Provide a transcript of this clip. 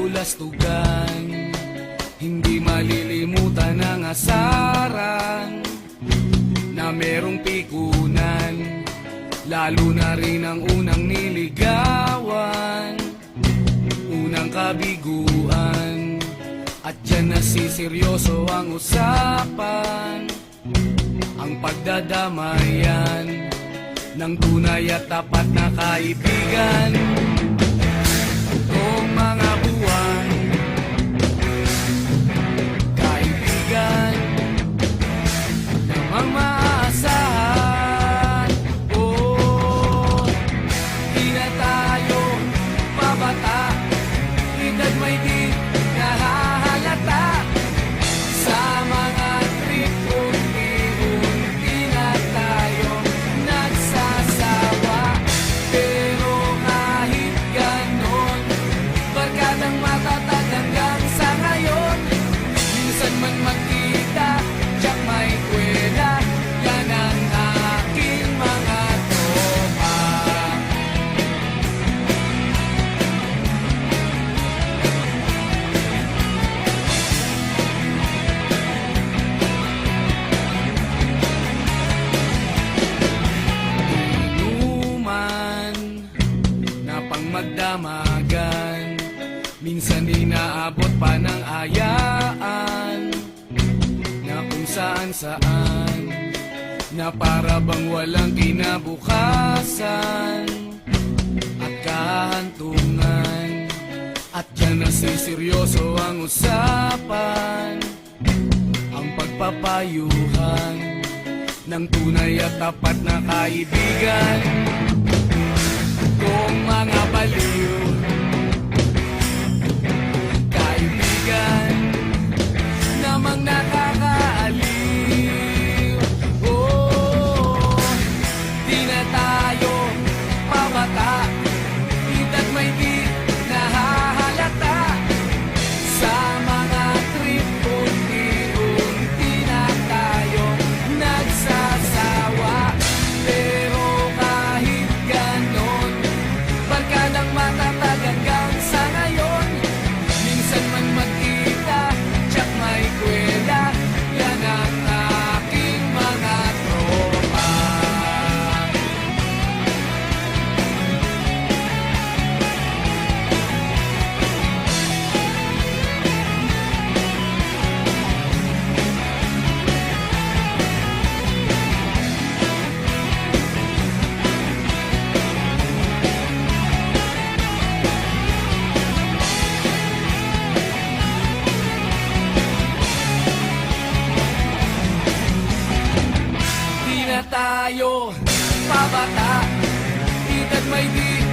bulastugan, hindi malilimutan ang asaran na merong pikunan, lalo na rin ang unang niligawan, unang kabiguan. At dyan nasiseryoso ang usapan, ang pagdadamayan ng tunay at tapat na kaibigan. Kung mga buwan, kaibigan namang maaasahan. Oh, di na tayo mabata, edad may di nahahalata. Sa mga trip unti-unti na tayo nagsasawa. Pero kahit ganon, barkadang matatag hanggang sa ngayon. Minsan man magkita, tiyak may kwela, yan ang aking mga tropa. Inuman na pang magdamagan, minsan inaabot pa ng ayaan, na kung saan-saan, na para bang walang kinabukasan at kahantungan. At dyan nasiseryoso ang usapan, ang pagpapayuhan ng tunay at tapat na kaibigan. Kung mga baliw, kaibigan namang nakakaaliw. Oh, di na tayo mabata, edad may di nahahalata. Sa mga trip unti-unti na tayo nagsasawa. Pero kahit ganon, barkadang matatag hanggang sa ngayon. Minsan man magkita, tiyak may kwela, yan ang aking mga tropa. Di na tayo pabata, edad may di